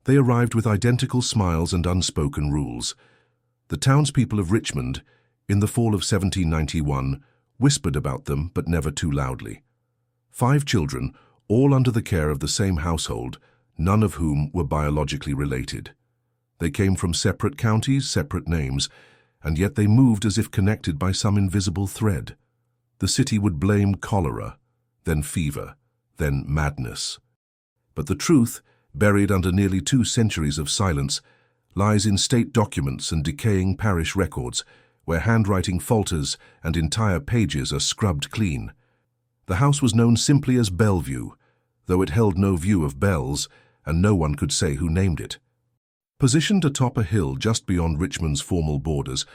They arrived with identical smiles and unspoken rules. The townspeople of Richmond, in the fall of 1791, whispered about them, but never too loudly. 5 children, all under the care of the same household, none of whom were biologically related. They came from separate counties, separate names, and yet they moved as if connected by some invisible thread. The city would blame cholera, then fever, then madness. But the truth, buried under nearly 2 centuries of silence, lies in state documents and decaying parish records, where handwriting falters and entire pages are scrubbed clean. The house was known simply as Bellevue, though it held no view of bells, and no one could say who named it. Positioned atop a hill just beyond Richmond's formal borders,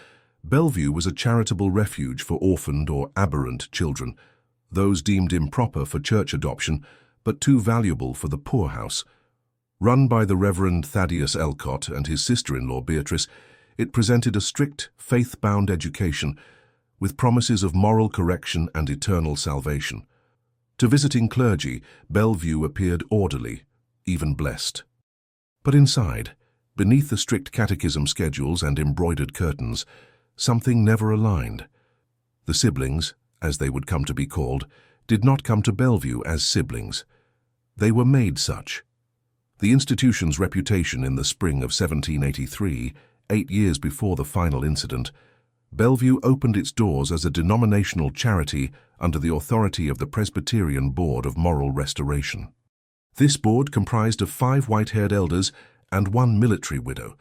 Bellevue was a charitable refuge for orphaned or aberrant children, those deemed improper for church adoption, but too valuable for the poorhouse. Run by the Reverend Thaddeus Elcott and his sister-in-law Beatrice, it presented a strict, faith-bound education with promises of moral correction and eternal salvation. To visiting clergy, Bellevue appeared orderly, even blessed. But inside, beneath the strict catechism schedules and embroidered curtains, something never aligned. The siblings, as they would come to be called, did not come to Bellevue as siblings. They were made such. The institution's reputation in the spring of 1783, 8 years before the final incident, Bellevue opened its doors as a denominational charity under the authority of the Presbyterian Board of Moral Restoration. This board, comprised of 5 white-haired elders and 1 military widow,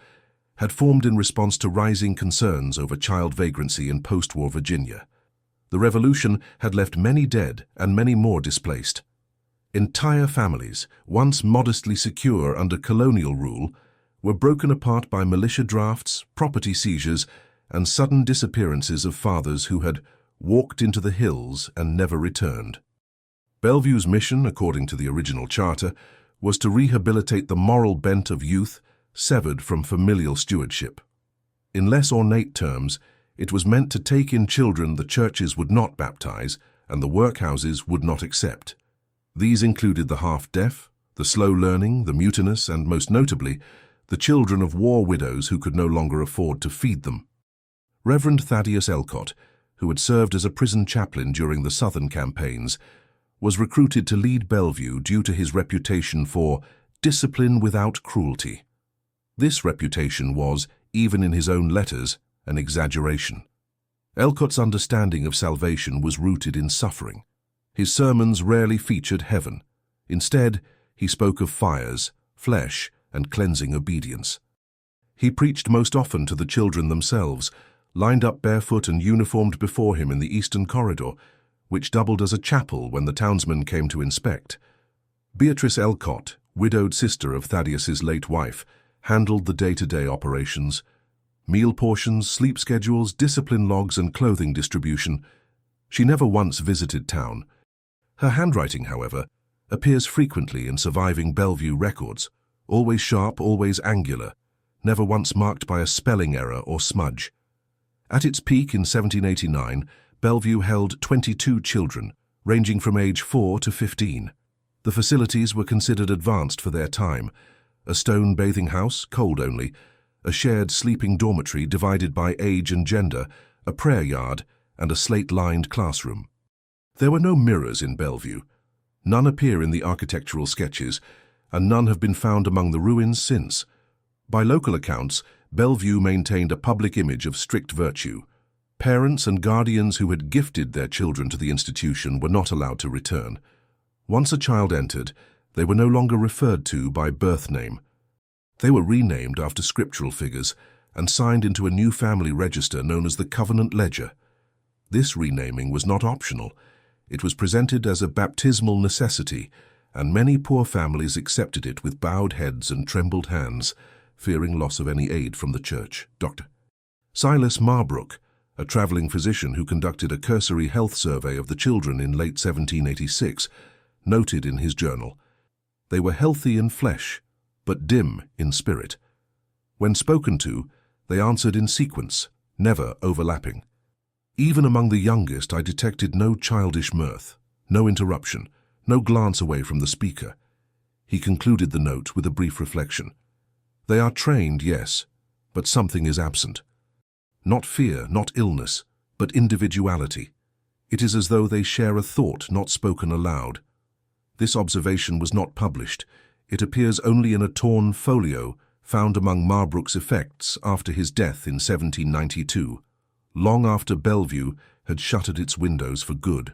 had formed in response to rising concerns over child vagrancy in post-war Virginia. The Revolution had left many dead and many more displaced. Entire families, once modestly secure under colonial rule, were broken apart by militia drafts, property seizures, and sudden disappearances of fathers who had walked into the hills and never returned. Bellevue's mission, according to the original charter, was to rehabilitate the moral bent of youth severed from familial stewardship. In less ornate terms, it was meant to take in children the churches would not baptize and the workhouses would not accept. These included the half-deaf, the slow-learning, the mutinous, and most notably, the children of war widows who could no longer afford to feed them. Reverend Thaddeus Elcott, who had served as a prison chaplain during the Southern campaigns, was recruited to lead Bellevue due to his reputation for discipline without cruelty. This reputation was, even in his own letters, an exaggeration. Elcott's understanding of salvation was rooted in suffering. His sermons rarely featured heaven. Instead, he spoke of fires, flesh, and cleansing obedience. He preached most often to the children themselves, lined up barefoot and uniformed before him in the eastern corridor, which doubled as a chapel when the townsmen came to inspect. Beatrice Elcott, widowed sister of Thaddeus's late wife, handled the day-to-day operations. Meal portions, sleep schedules, discipline logs, and clothing distribution. She never once visited town. Her handwriting, however, appears frequently in surviving Bellevue records, always sharp, always angular, never once marked by a spelling error or smudge. At its peak in 1789, Bellevue held 22 children, ranging from age 4 to 15. The facilities were considered advanced for their time: a stone bathing house, cold only, a shared sleeping dormitory divided by age and gender, a prayer yard, and a slate-lined classroom. There were no mirrors in Bellevue. None appear in the architectural sketches, and none have been found among the ruins since. By local accounts, Bellevue maintained a public image of strict virtue. Parents and guardians who had gifted their children to the institution were not allowed to return. Once a child entered, they were no longer referred to by birth name. They were renamed after scriptural figures and signed into a new family register known as the Covenant Ledger. This renaming was not optional. It was presented as a baptismal necessity, and many poor families accepted it with bowed heads and trembled hands, fearing loss of any aid from the church. Dr. Silas Marbrook, a traveling physician who conducted a cursory health survey of the children in late 1786, noted in his journal, "They were healthy in flesh, but dim in spirit. When spoken to, they answered in sequence, never overlapping. Even among the youngest, I detected no childish mirth, no interruption, no glance away from the speaker." He concluded the note with a brief reflection. They are trained, yes, but something is absent. Not fear, not illness, but individuality. It is as though they share a thought not spoken aloud. This observation was not published. It appears only in a torn folio found among Marbrook's effects after his death in 1792, long after Bellevue had shuttered its windows for good.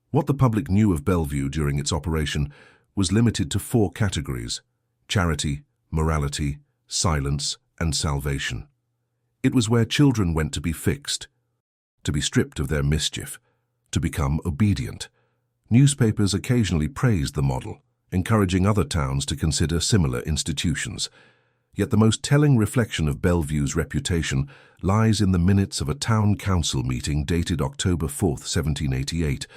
What the public knew of Bellevue during its operation was limited to 4 categories: charity, morality, silence, and salvation. It was where children went to be fixed, to be stripped of their mischief, to become obedient. Newspapers occasionally praised the model, encouraging other towns to consider similar institutions. Yet the most telling reflection of Bellevue's reputation lies in the minutes of a town council meeting dated October 4, 1788,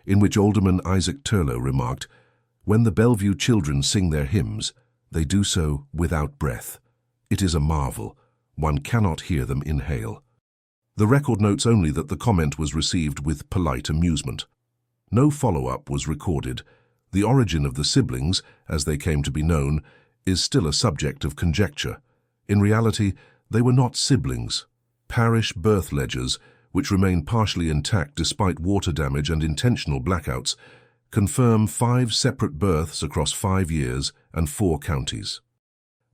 in which Alderman Isaac Turlow remarked, "When the Bellevue children sing their hymns, they do so without breath. It is a marvel. One cannot hear them inhale." The record notes only that the comment was received with polite amusement. No follow-up was recorded. The origin of the siblings, as they came to be known, is still a subject of conjecture. In reality, they were not siblings. Parish birth ledgers, which remain partially intact despite water damage and intentional blackouts, confirm 5 separate births across 5 years and 4 counties.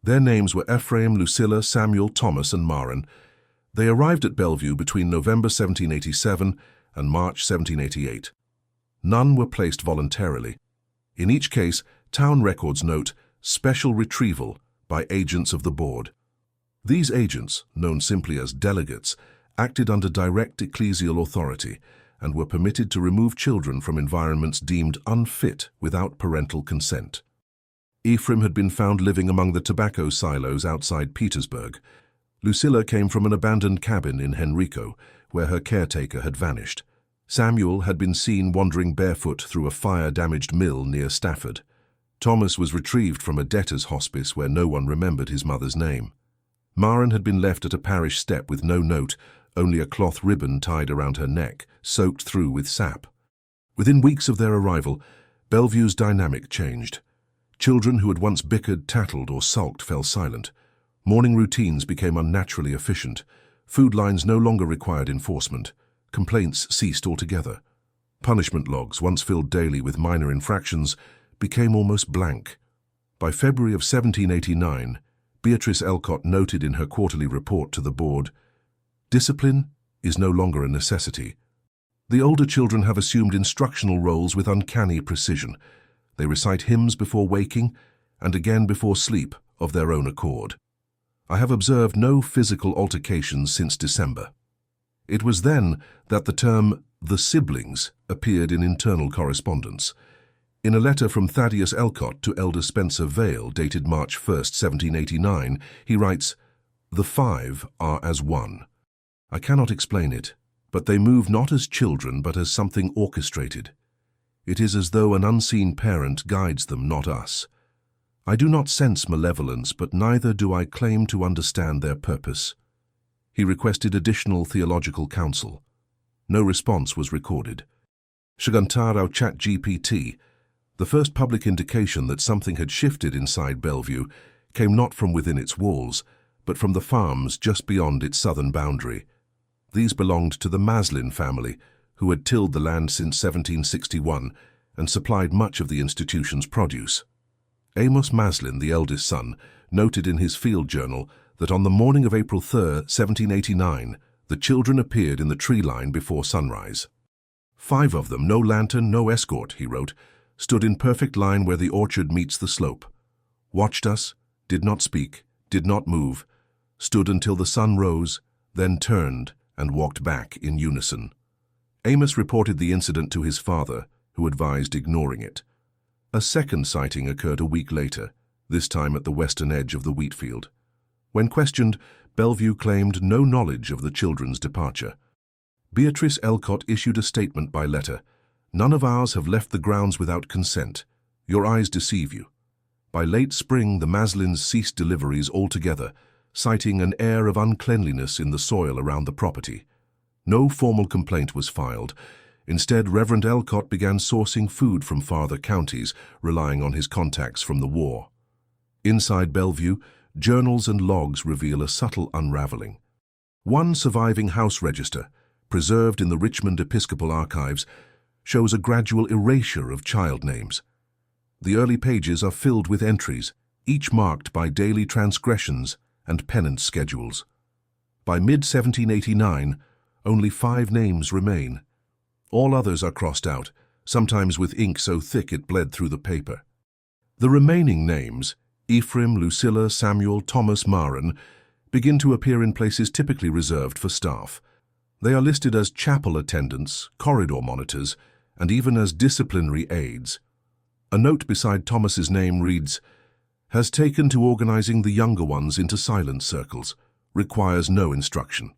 Their names were Ephraim, Lucilla, Samuel, Thomas, and Maren. They arrived at Bellevue between November 1787 and March 1788. None were placed voluntarily. In each case, town records note special retrieval by agents of the board. These agents, known simply as delegates, acted under direct ecclesial authority and were permitted to remove children from environments deemed unfit without parental consent. Ephraim had been found living among the tobacco silos outside Petersburg. Lucilla came from an abandoned cabin in Henrico, where her caretaker had vanished. Samuel had been seen wandering barefoot through a fire-damaged mill near Stafford. Thomas was retrieved from a debtor's hospice where no one remembered his mother's name. Maren had been left at a parish step with no note, only a cloth ribbon tied around her neck, soaked through with sap. Within weeks of their arrival, Bellevue's dynamic changed. Children who had once bickered, tattled, or sulked fell silent. Morning routines became unnaturally efficient. Food lines no longer required enforcement. Complaints ceased altogether. Punishment logs, once filled daily with minor infractions, became almost blank. By February of 1789, Beatrice Elcott noted in her quarterly report to the board, "Discipline is no longer a necessity. The older children have assumed instructional roles with uncanny precision. They recite hymns before waking and again before sleep of their own accord. I have observed no physical altercations since December." It was then that the term "the siblings" appeared in internal correspondence. In a letter from Thaddeus Elcott to Elder Spencer Vale, dated March 1, 1789, he writes, "The 5 are as one. I cannot explain it, but they move not as children but as something orchestrated. It is as though an unseen parent guides them, not us. I do not sense malevolence, but neither do I claim to understand their purpose." He requested additional theological counsel. No response was recorded. Shagantaro ChatGPT, the first public indication that something had shifted inside Bellevue, came not from within its walls, but from the farms just beyond its southern boundary. These belonged to the Maslin family, who had tilled the land since 1761 and supplied much of the institution's produce. Amos Maslin, the eldest son, noted in his field journal that on the morning of April 3, 1789, the children appeared in the tree line before sunrise. 5 of them, no lantern, no escort, he wrote, stood in perfect line where the orchard meets the slope. Watched us, did not speak, did not move, stood until the sun rose, then turned and walked back in unison. Amos reported the incident to his father, who advised ignoring it. A second sighting occurred a week later, this time at the western edge of the wheat field. When questioned, Bellevue claimed no knowledge of the children's departure. Beatrice Elcott issued a statement by letter. "None of ours have left the grounds without consent. Your eyes deceive you." By late spring, the Maslins ceased deliveries altogether, citing an air of uncleanliness in the soil around the property. No formal complaint was filed. Instead, Reverend Elcott began sourcing food from farther counties, relying on his contacts from the war. Inside Bellevue, journals and logs reveal a subtle unraveling. One surviving house register, preserved in the Richmond Episcopal Archives, shows a gradual erasure of child names. The early pages are filled with entries, each marked by daily transgressions and penance schedules. By mid-1789, only 5 names remain. All others are crossed out, sometimes with ink so thick it bled through the paper. The remaining names, Ephraim, Lucilla, Samuel, Thomas, Marin, begin to appear in places typically reserved for staff. They are listed as chapel attendants, corridor monitors, and even as disciplinary aides. A note beside Thomas's name reads, "Has taken to organizing the younger ones into silent circles, requires no instruction."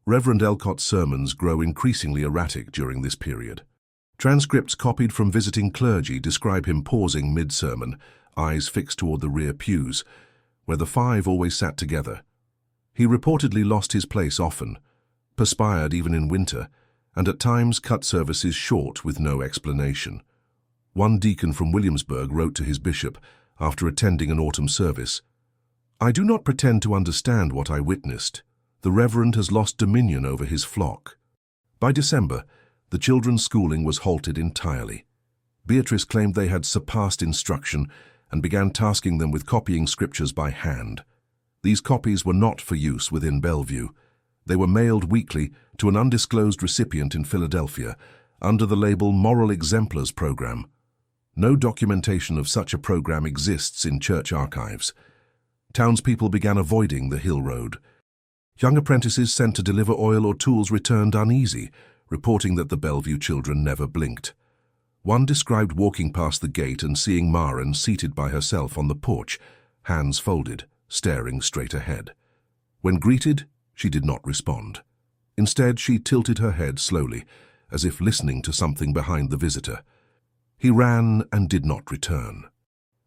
Reverend Elcott's sermons grow increasingly erratic during this period. Transcripts copied from visiting clergy describe him pausing mid-sermon, eyes fixed toward the rear pews, where the 5 always sat together. He reportedly lost his place often, perspired even in winter, and at times cut services short with no explanation. One deacon from Williamsburg wrote to his bishop after attending an autumn service, "I do not pretend to understand what I witnessed. The Reverend has lost dominion over his flock." By December, the children's schooling was halted entirely. Beatrice claimed they had surpassed instruction and began tasking them with copying scriptures by hand. These copies were not for use within Bellevue. They were mailed weekly to an undisclosed recipient in Philadelphia under the label Moral Exemplars Program. No documentation of such a program exists in church archives. Townspeople began avoiding the Hill Road. Young apprentices sent to deliver oil or tools returned uneasy, reporting that the Bellevue children never blinked. One described walking past the gate and seeing Marin seated by herself on the porch, hands folded, staring straight ahead. When greeted, she did not respond. Instead, she tilted her head slowly, as if listening to something behind the visitor. He ran and did not return.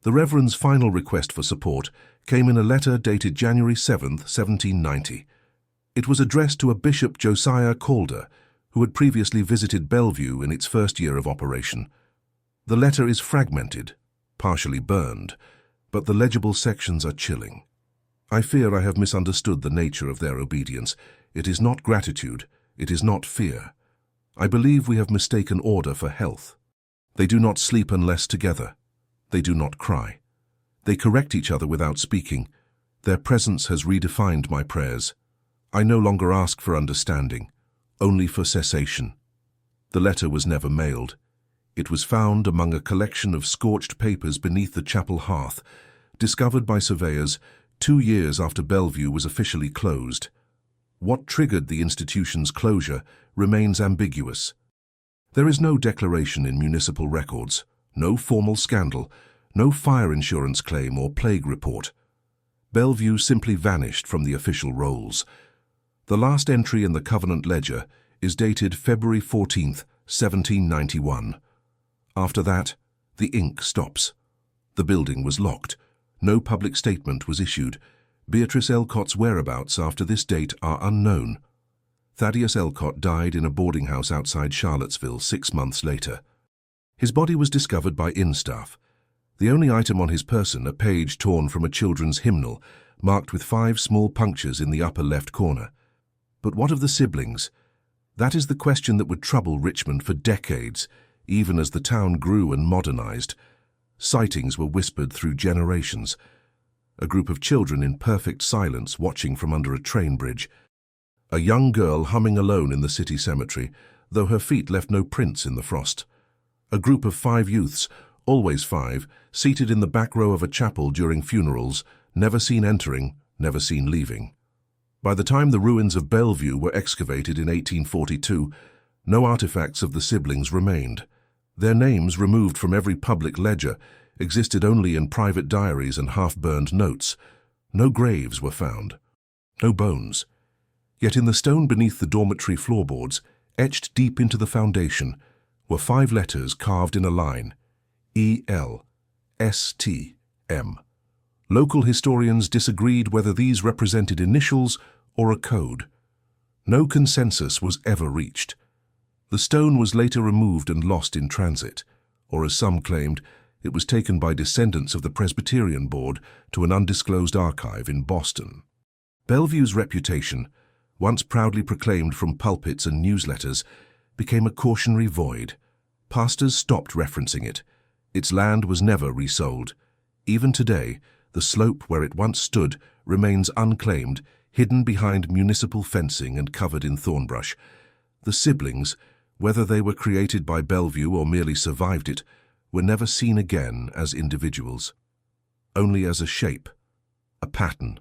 The Reverend's final request for support came in a letter dated January 7, 1790. It was addressed to a Bishop Josiah Calder, who had previously visited Bellevue in its first year of operation. The letter is fragmented, partially burned, but the legible sections are chilling. "I fear I have misunderstood the nature of their obedience. It is not gratitude, it is not fear. I believe we have mistaken order for health. They do not sleep unless together. They do not cry. They correct each other without speaking. Their presence has redefined my prayers. I no longer ask for understanding, only for cessation." The letter was never mailed. It was found among a collection of scorched papers beneath the chapel hearth, discovered by surveyors 2 years after Bellevue was officially closed. What triggered the institution's closure remains ambiguous. There is no declaration in municipal records, no formal scandal, no fire insurance claim or plague report. Bellevue simply vanished from the official rolls. The last entry in the Covenant Ledger is dated February 14, 1791. After that, the ink stops. The building was locked. No public statement was issued. Beatrice Elcott's whereabouts after this date are unknown. Thaddeus Elcott died in a boarding house outside Charlottesville 6 months later. His body was discovered by inn staff. The only item on his person, a page torn from a children's hymnal, marked with 5 small punctures in the upper left corner. But what of the siblings? That is the question that would trouble Richmond for decades, even as the town grew and modernized. Sightings were whispered through generations. A group of children in perfect silence watching from under a train bridge. A young girl humming alone in the city cemetery, though her feet left no prints in the frost. A group of 5 youths, always 5, seated in the back row of a chapel during funerals, never seen entering, never seen leaving. By the time the ruins of Bellevue were excavated in 1842, no artifacts of the siblings remained. Their names, removed from every public ledger, existed only in private diaries and half-burned notes. No graves were found. No bones. Yet in the stone beneath the dormitory floorboards, etched deep into the foundation, were 5 letters carved in a line: E.L.S.T.M. Local historians disagreed whether these represented initials or a code. No consensus was ever reached. The stone was later removed and lost in transit, or as some claimed, It was taken by descendants of the Presbyterian Board to an undisclosed archive in Boston. Bellevue's reputation, once proudly proclaimed from pulpits and newsletters, became a cautionary void. Pastors stopped referencing it. Its land was never resold. Even today, the slope where it once stood remains unclaimed, hidden behind municipal fencing and covered in thornbrush. The siblings, whether they were created by Bellevue or merely survived it, were never seen again as individuals, only as a shape, a pattern,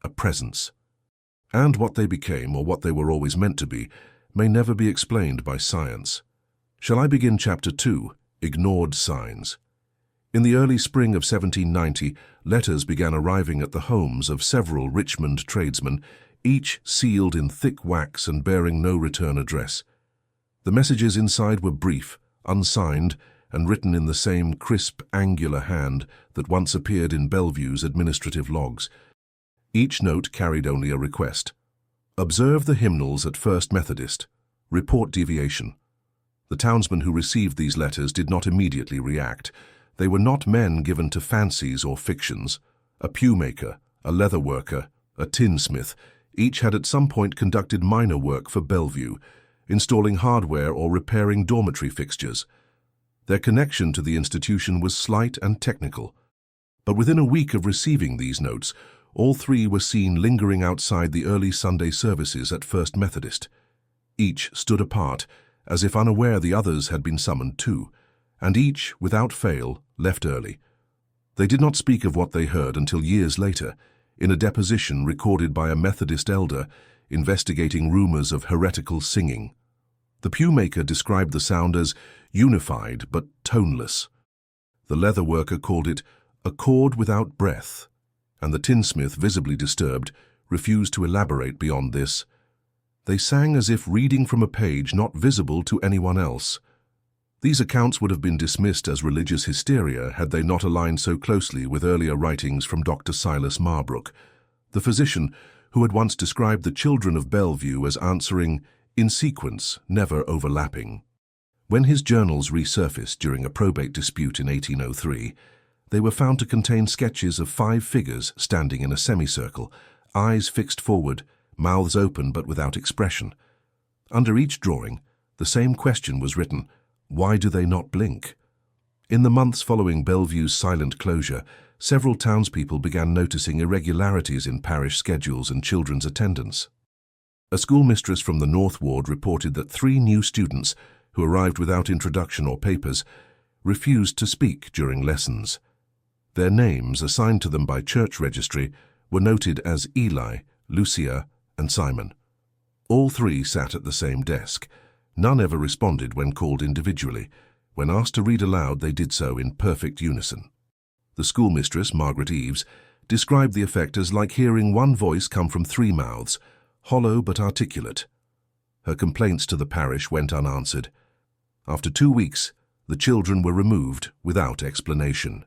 a presence. And what they became, or what they were always meant to be, may never be explained by science. Shall I begin Chapter 2, Ignored Signs? In the early spring of 1790, letters began arriving at the homes of several Richmond tradesmen, each sealed in thick wax and bearing no return address. The messages inside were brief, unsigned, and written in the same crisp, angular hand that once appeared in Bellevue's administrative logs. Each note carried only a request. Observe the hymnals at First Methodist. Report deviation. The townsmen who received these letters did not immediately react. They were not men given to fancies or fictions. A pewmaker, a leather worker, a tinsmith, each had at some point conducted minor work for Bellevue, installing hardware or repairing dormitory fixtures. Their connection to the institution was slight and technical. But within a week of receiving these notes, all three were seen lingering outside the early Sunday services at First Methodist. Each stood apart, as if unaware the others had been summoned too, and each, without fail, left early. They did not speak of what they heard until years later, in a deposition recorded by a Methodist elder investigating rumors of heretical singing. The pewmaker described the sound as unified but toneless. The leather worker called it a chord without breath, and the tinsmith, visibly disturbed, refused to elaborate beyond this. They sang as if reading from a page not visible to anyone else. These accounts would have been dismissed as religious hysteria had they not aligned so closely with earlier writings from Dr. Silas Marbrook, the physician who had once described the children of Bellevue as answering in sequence, never overlapping. When his journals resurfaced during a probate dispute in 1803, they were found to contain sketches of 5 figures standing in a semicircle, eyes fixed forward, mouths open but without expression. Under each drawing, the same question was written: why do they not blink? In the months following Bellevue's silent closure, several townspeople began noticing irregularities in parish schedules and children's attendance. A schoolmistress from the North Ward reported that 3 new students, who arrived without introduction or papers, refused to speak during lessons. Their names, assigned to them by church registry, were noted as Eli, Lucia, and Simon. All 3 sat at the same desk. None ever responded when called individually. When asked to read aloud, they did so in perfect unison. The schoolmistress, Margaret Eves, described the effect as like hearing one voice come from 3 mouths, hollow but articulate. Her complaints to the parish went unanswered. After 2 weeks, the children were removed without explanation.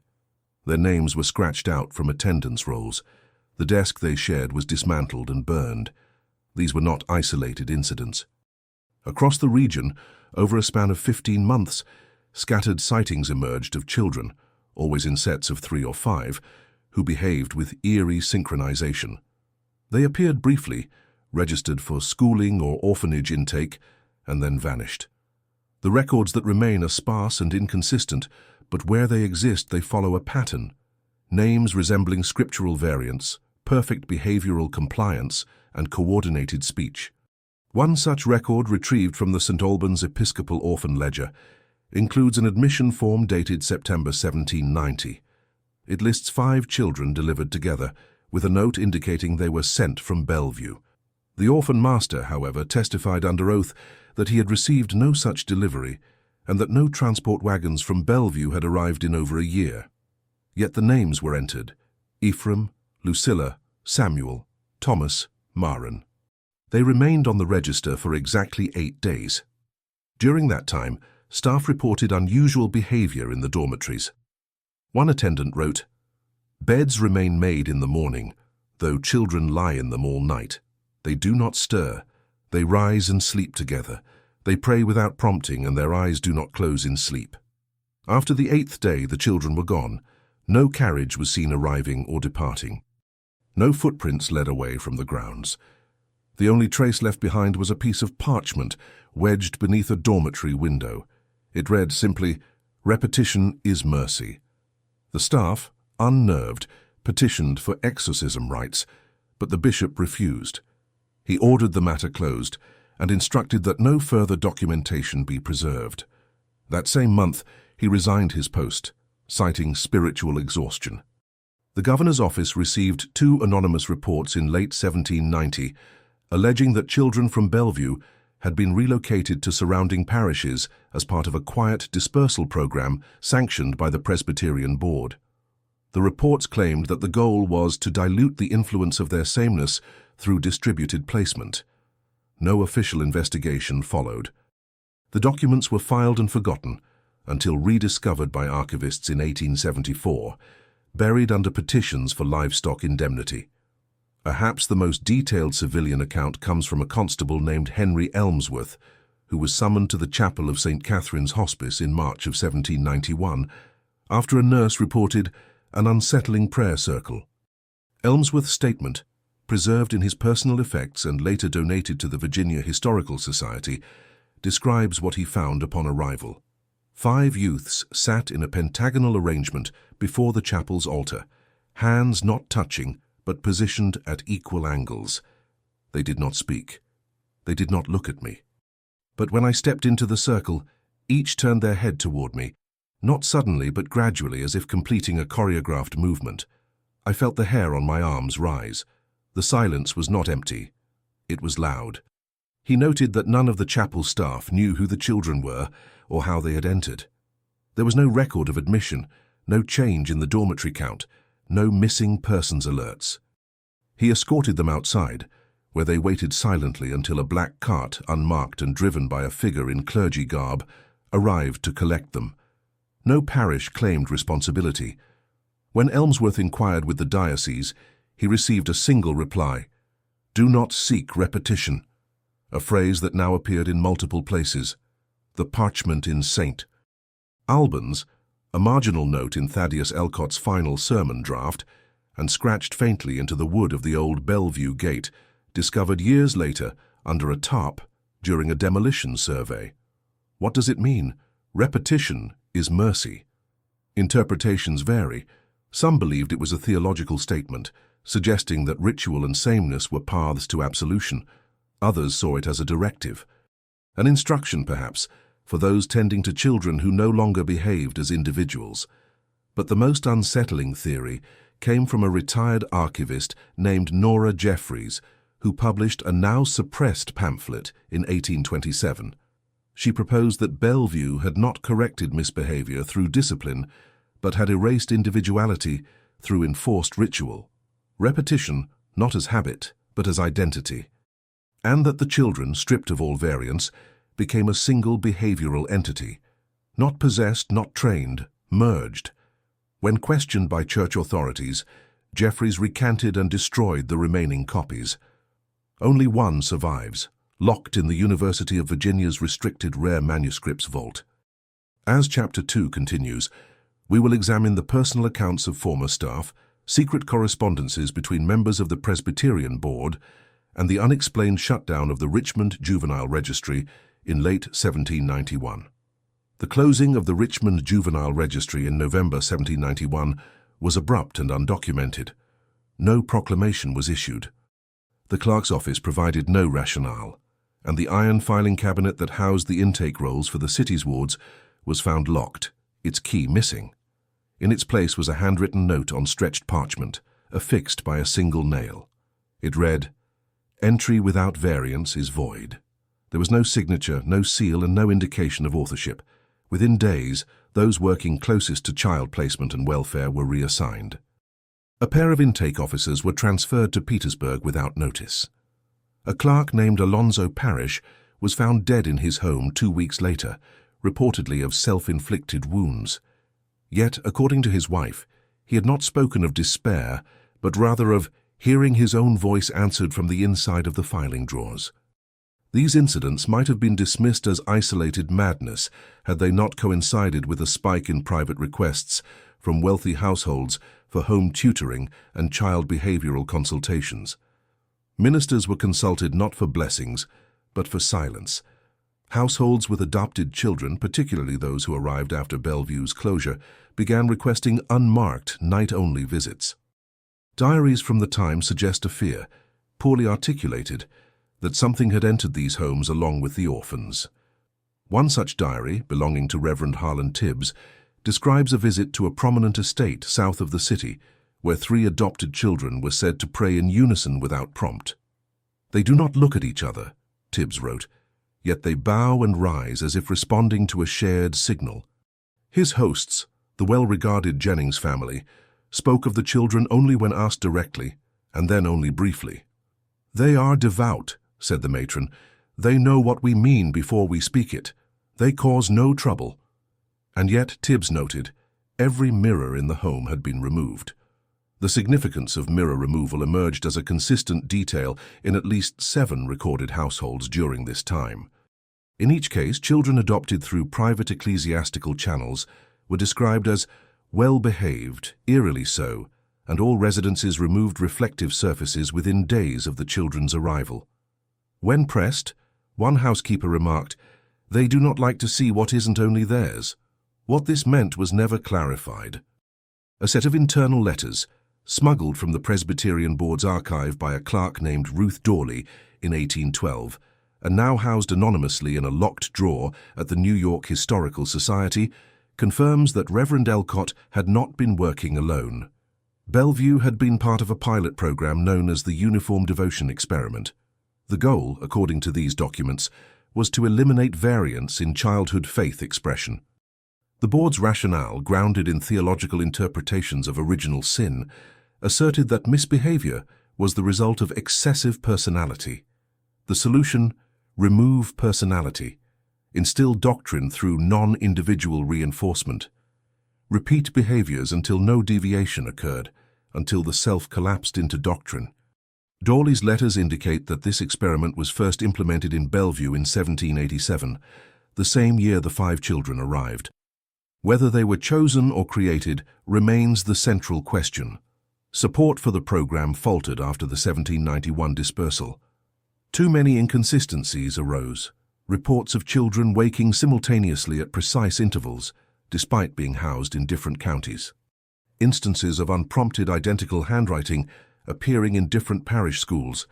Their names were scratched out from attendance rolls. The desk they shared was dismantled and burned. These were not isolated incidents. Across the region, over a span of 15 months, scattered sightings emerged of children, always in sets of 3 or 5, who behaved with eerie synchronization. They appeared briefly, registered for schooling or orphanage intake, and then vanished. The records that remain are sparse and inconsistent, but where they exist they follow a pattern. Names resembling scriptural variants, perfect behavioral compliance, and coordinated speech. One such record, retrieved from the St. Albans Episcopal Orphan Ledger, includes an admission form dated September 1790. It lists 5 children delivered together, with a note indicating they were sent from Bellevue. The orphan master, however, testified under oath that he had received no such delivery and that no transport wagons from Bellevue had arrived in over a year. Yet the names were entered: Ephraim, Lucilla, Samuel, Thomas, Marin. They remained on the register for exactly 8 days. During that time, staff reported unusual behavior in the dormitories. One attendant wrote, "Beds remain made in the morning, though children lie in them all night. They do not stir. They rise and sleep together. They pray without prompting, and their eyes do not close in sleep." After the 8th day, the children were gone. No carriage was seen arriving or departing. No footprints led away from the grounds. The only trace left behind was a piece of parchment wedged beneath a dormitory window. It read simply, "Repetition is mercy." The staff, unnerved, petitioned for exorcism rites, but the bishop refused. He ordered the matter closed and instructed that no further documentation be preserved. That same month, he resigned his post, citing spiritual exhaustion. The governor's office received 2 anonymous reports in late 1790, alleging that children from Bellevue had been relocated to surrounding parishes as part of a quiet dispersal program sanctioned by the Presbyterian Board. The reports claimed that the goal was to dilute the influence of their sameness through distributed placement. No official investigation followed. The documents were filed and forgotten until rediscovered by archivists in 1874, buried under petitions for livestock indemnity. Perhaps the most detailed civilian account comes from a constable named Henry Elmsworth, who was summoned to the chapel of St. Catherine's Hospice in March of 1791, after a nurse reported an unsettling prayer circle. Elmsworth's statement, preserved in his personal effects and later donated to the Virginia Historical Society, describes what he found upon arrival. 5 youths sat in a pentagonal arrangement before the chapel's altar, hands not touching but positioned at equal angles. They did not speak. They did not look at me. But when I stepped into the circle, each turned their head toward me, not suddenly but gradually, as if completing a choreographed movement. I felt the hair on my arms rise. The silence was not empty. It was loud. He noted that none of the chapel staff knew who the children were or how they had entered. There was no record of admission, no change in the dormitory count, no missing persons alerts. He escorted them outside, where they waited silently until a black cart, unmarked and driven by a figure in clergy garb, arrived to collect them. No parish claimed responsibility. When Elmsworth inquired with the diocese, he received a single reply: "Do not seek repetition," a phrase that now appeared in multiple places. The parchment in St. Albans, a marginal note in Thaddeus Elcott's final sermon draft, and scratched faintly into the wood of the old Bellevue gate, discovered years later under a tarp during a demolition survey. What does it mean? Repetition is mercy. Interpretations vary. Some believed it was a theological statement, suggesting that ritual and sameness were paths to absolution. Others saw it as a directive. An instruction, perhaps, for those tending to children who no longer behaved as individuals. But the most unsettling theory came from a retired archivist named Nora Jeffries, who published a now-suppressed pamphlet in 1827. She proposed that Bellevue had not corrected misbehavior through discipline, but had erased individuality through enforced ritual. Repetition, not as habit, but as identity. And that the children, stripped of all variance, became a single behavioral entity, not possessed, not trained, merged. When questioned by church authorities, Jeffries recanted and destroyed the remaining copies. Only one survives, locked in the University of Virginia's restricted rare manuscripts vault. As Chapter 2 continues, we will examine the personal accounts of former staff, secret correspondences between members of the Presbyterian Board, and the unexplained shutdown of the Richmond Juvenile Registry in late 1791. The closing of the Richmond Juvenile Registry in November 1791 was abrupt and undocumented. No proclamation was issued. The clerk's office provided no rationale, and the iron filing cabinet that housed the intake rolls for the city's wards was found locked, its key missing. In its place was a handwritten note on stretched parchment, affixed by a single nail. It read, "Entry without variance is void." There was no signature, no seal, and no indication of authorship. Within days, those working closest to child placement and welfare were reassigned. A pair of intake officers were transferred to Petersburg without notice. A clerk named Alonzo Parrish was found dead in his home 2 weeks later, reportedly of self-inflicted wounds. Yet, according to his wife, he had not spoken of despair, but rather of hearing his own voice answered from the inside of the filing drawers. These incidents might have been dismissed as isolated madness had they not coincided with a spike in private requests from wealthy households for home tutoring and child behavioral consultations. Ministers were consulted not for blessings, but for silence. Households with adopted children, particularly those who arrived after Bellevue's closure, began requesting unmarked, night-only visits. Diaries from the time suggest a fear, poorly articulated, that something had entered these homes along with the orphans. One such diary, belonging to Reverend Harlan Tibbs, describes a visit to a prominent estate south of the city, where 3 adopted children were said to pray in unison without prompt. "They do not look at each other," Tibbs wrote, "yet they bow and rise as if responding to a shared signal." His hosts, the well-regarded Jennings family, spoke of the children only when asked directly, and then only briefly. "They are devout," said the matron. "They know what we mean before we speak it. They cause no trouble." And yet, Tibbs noted, every mirror in the home had been removed. The significance of mirror removal emerged as a consistent detail in at least 7 recorded households during this time. In each case, children adopted through private ecclesiastical channels were described as well-behaved, eerily so, and all residences removed reflective surfaces within days of the children's arrival. When pressed, one housekeeper remarked, "They do not like to see what isn't only theirs." What this meant was never clarified. A set of internal letters, smuggled from the Presbyterian Board's archive by a clerk named Ruth Dawley in 1812, and now housed anonymously in a locked drawer at the New York Historical Society, confirms that Reverend Elcott had not been working alone. Bellevue had been part of a pilot program known as the Uniform Devotion Experiment. The goal, according to these documents, was to eliminate variance in childhood faith expression. The board's rationale, grounded in theological interpretations of original sin, asserted that misbehavior was the result of excessive personality. The solution: remove personality. Instill doctrine through non-individual reinforcement. Repeat behaviors until no deviation occurred, until the self collapsed into doctrine. Dawley's letters indicate that this experiment was first implemented in Bellevue in 1787, the same year the 5 children arrived. Whether they were chosen or created remains the central question. Support for the program faltered after the 1791 dispersal. Too many inconsistencies arose. Reports of children waking simultaneously at precise intervals, despite being housed in different counties. Instances of unprompted identical handwriting appearing in different parish schools,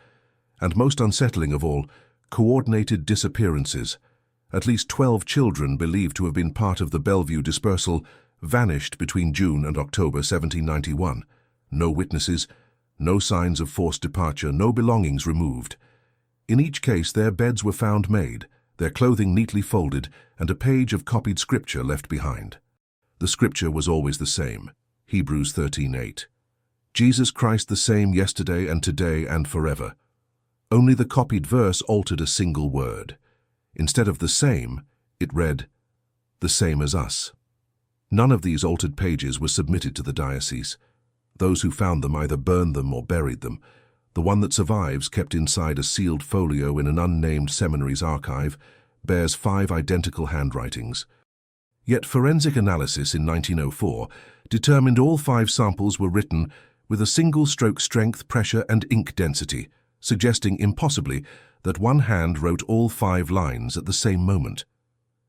and most unsettling of all, coordinated disappearances. At least 12 children believed to have been part of the Bellevue dispersal vanished between June and October 1791. No witnesses, no signs of forced departure, no belongings removed. In each case, their beds were found made, their clothing neatly folded, and a page of copied scripture left behind. The scripture was always the same, Hebrews 13:8. Jesus Christ the same yesterday and today and forever. Only the copied verse altered a single word. Instead of the same, it read, the same as us. None of these altered pages were submitted to the diocese. Those who found them either burned them or buried them. The one that survives, kept inside a sealed folio in an unnamed seminary's archive, bears 5 identical handwritings. Yet forensic analysis in 1904 determined all 5 samples were written with a single stroke strength, pressure, and ink density, suggesting impossibly that one hand wrote all 5 lines at the same moment.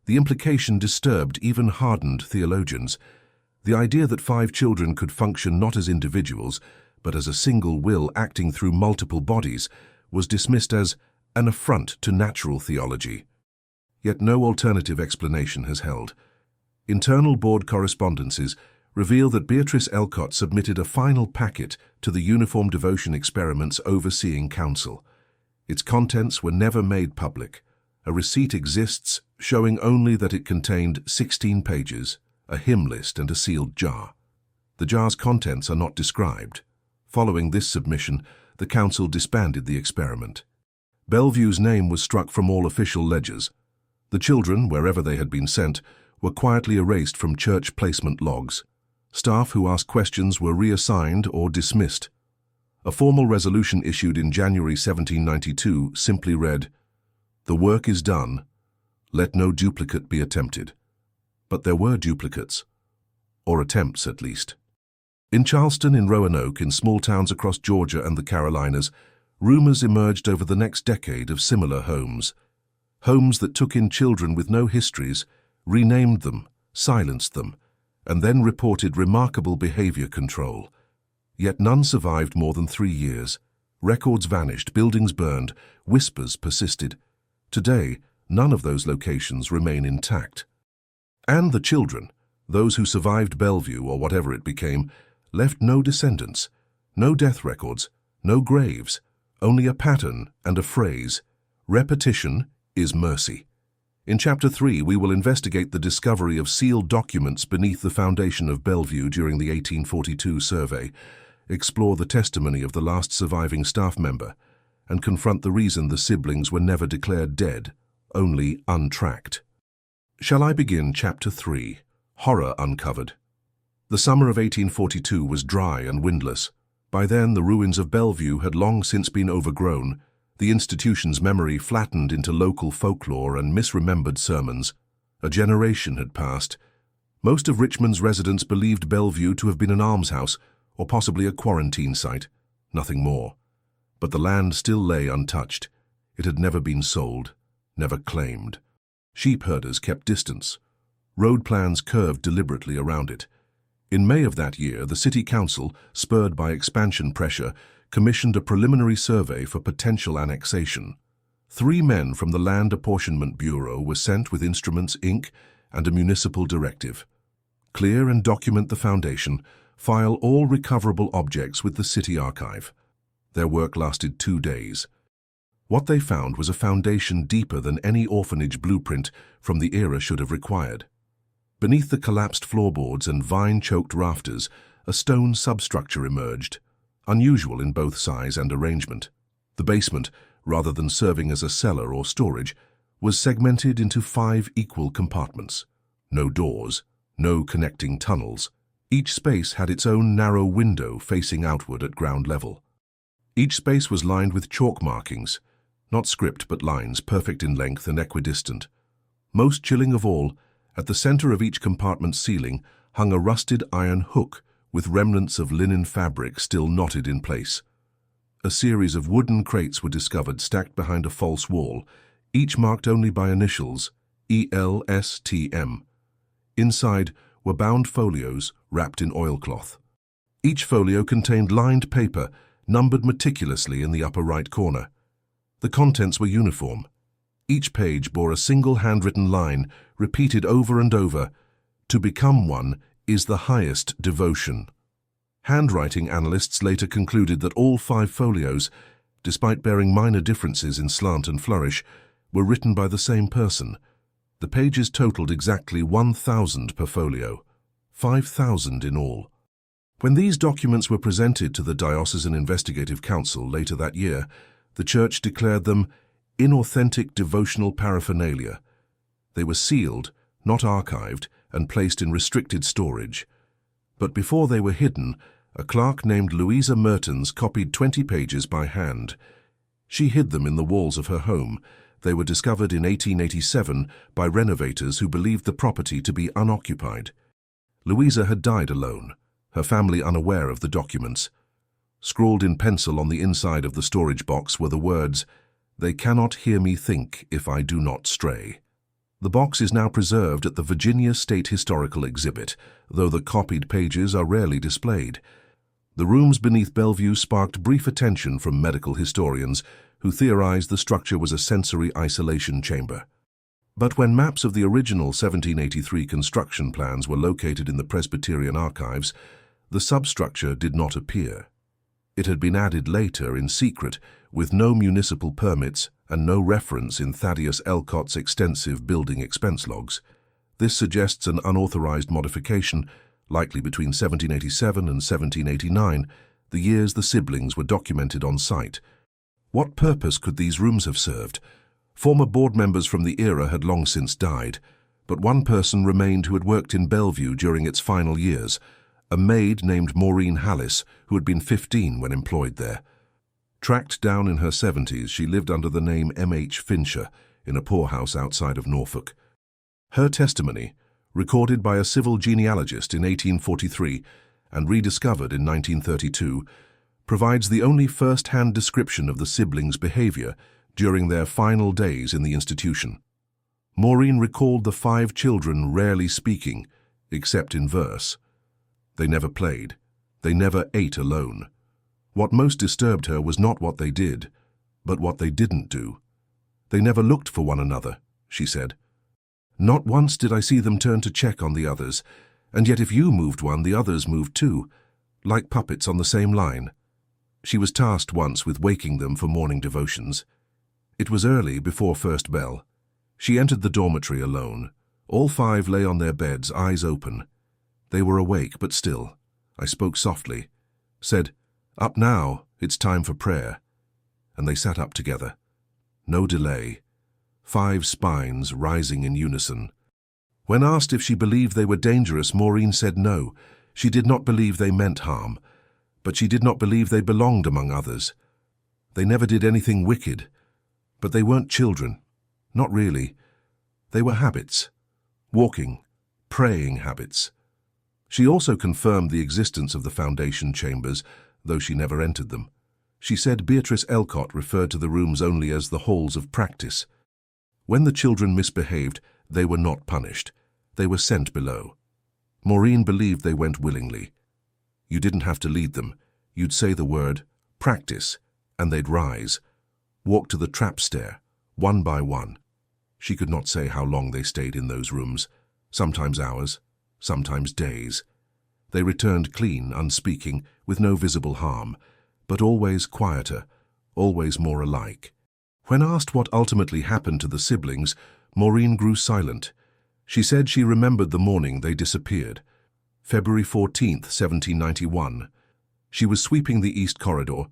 The implication disturbed even hardened theologians. The idea that 5 children could function not as individuals, but as a single will acting through multiple bodies, was dismissed as an affront to natural theology. Yet no alternative explanation has held. Internal board correspondences reveal that Beatrice Elcott submitted a final packet to the Uniform Devotion Experiment's overseeing council. Its contents were never made public. A receipt exists showing only that it contained 16 pages, a hymn list, and a sealed jar. The jar's contents are not described. Following this submission, the council disbanded the experiment. Bellevue's name was struck from all official ledgers. The children, wherever they had been sent, were quietly erased from church placement logs. Staff who asked questions were reassigned or dismissed. A formal resolution issued in January 1792 simply read, The work is done. Let no duplicate be attempted. But there were duplicates, or attempts at least. In Charleston, in Roanoke, in small towns across Georgia and the Carolinas, rumors emerged over the next decade of similar homes. Homes that took in children with no histories, renamed them, silenced them, and then reported remarkable behavior control. Yet none survived more than 3 years. Records vanished, buildings burned, whispers persisted. Today, none of those locations remain intact. And the children, those who survived Bellevue or whatever it became, left no descendants, no death records, no graves, only a pattern and a phrase: repetition is mercy. In Chapter 3, we will investigate the discovery of sealed documents beneath the foundation of Bellevue during the 1842 survey, explore the testimony of the last surviving staff member, and confront the reason the siblings were never declared dead, only untracked. Shall I begin Chapter 3, Horror Uncovered? The summer of 1842 was dry and windless. By then, the ruins of Bellevue had long since been overgrown, the institution's memory flattened into local folklore and misremembered sermons. A generation had passed. Most of Richmond's residents believed Bellevue to have been an almshouse, or possibly a quarantine site, nothing more. But the land still lay untouched. It had never been sold, never claimed. Sheep herders kept distance. Road plans curved deliberately around it. In May of that year, the City Council, spurred by expansion pressure, commissioned a preliminary survey for potential annexation. 3 men from the Land Apportionment Bureau were sent with instruments, ink, and a municipal directive. Clear and document the foundation. File all recoverable objects with the city archive. Their work lasted 2 days. What they found was a foundation deeper than any orphanage blueprint from the era should have required. Beneath the collapsed floorboards and vine-choked rafters, a stone substructure emerged, unusual in both size and arrangement. The basement, rather than serving as a cellar or storage, was segmented into 5 equal compartments. No doors, no connecting tunnels. Each space had its own narrow window facing outward at ground level. Each space was lined with chalk markings, not script but lines, perfect in length and equidistant. Most chilling of all, at the center of each compartment's ceiling hung a rusted iron hook with remnants of linen fabric still knotted in place. A series of wooden crates were discovered stacked behind a false wall, each marked only by initials, ELSTM. Inside were bound folios wrapped in oilcloth. Each folio contained lined paper, numbered meticulously in the upper right corner. The contents were uniform. Each page bore a single handwritten line, repeated over and over: "To become one is the highest devotion." Handwriting analysts later concluded that all 5 folios, despite bearing minor differences in slant and flourish, were written by the same person. The pages totaled exactly 1,000 per folio, 5,000 in all. When these documents were presented to the Diocesan Investigative Council later that year, the Church declared them inauthentic devotional paraphernalia. They were sealed, not archived, and placed in restricted storage. But before they were hidden, a clerk named Louisa Mertens copied 20 pages by hand. She hid them in the walls of her home. They were discovered in 1887 by renovators who believed the property to be unoccupied. Louisa had died alone, her family unaware of the documents. Scrawled in pencil on the inside of the storage box were the words, "They cannot hear me think if I do not stray." The box is now preserved at the Virginia State Historical Exhibit, though the copied pages are rarely displayed. The rooms beneath Bellevue sparked brief attention from medical historians who theorized the structure was a sensory isolation chamber. But when maps of the original 1783 construction plans were located in the Presbyterian archives, the substructure did not appear. It had been added later in secret, with no municipal permits and no reference in Thaddeus Elcott's extensive building expense logs. This suggests an unauthorized modification, likely between 1787 and 1789, the years the siblings were documented on site. What purpose could these rooms have served? Former board members from the era had long since died, but one person remained who had worked in Bellevue during its final years, a maid named Maureen Hallis, who had been 15 when employed there. Tracked down in her 70s, she lived under the name M.H. Fincher in a poorhouse outside of Norfolk. Her testimony, recorded by a civil genealogist in 1843 and rediscovered in 1932, provides the only first-hand description of the siblings' behavior during their final days in the institution. Maureen recalled the 5 children rarely speaking, except in verse. They never played. They never ate alone. What most disturbed her was not what they did, but what they didn't do. They never looked for one another, she said. Not once did I see them turn to check on the others, and yet if you moved one, the others moved too, like puppets on the same line. She was tasked once with waking them for morning devotions. It was early, before first bell. She entered the dormitory alone. All 5 lay on their beds, eyes open. They were awake, but still. I spoke softly, said, "Up now, it's time for prayer." And they sat up together. No delay. 5 spines rising in unison. When asked if she believed they were dangerous, Maureen said no. She did not believe they meant harm, but she did not believe they belonged among others. They never did anything wicked, but they weren't children. Not really. They were habits. Walking, praying habits. She also confirmed the existence of the foundation chambers, though she never entered them. She said Beatrice Elcott referred to the rooms only as the halls of practice. When the children misbehaved, they were not punished. They were sent below. Maureen believed they went willingly. You didn't have to lead them. You'd say the word, "practice," and they'd rise, walk to the trap stair, one by one. She could not say how long they stayed in those rooms, sometimes hours, sometimes days. They returned clean, unspeaking, with no visible harm, but always quieter, always more alike. When asked what ultimately happened to the siblings, Maureen grew silent. She said she remembered the morning they disappeared, February 14th, 1791. She was sweeping the east corridor,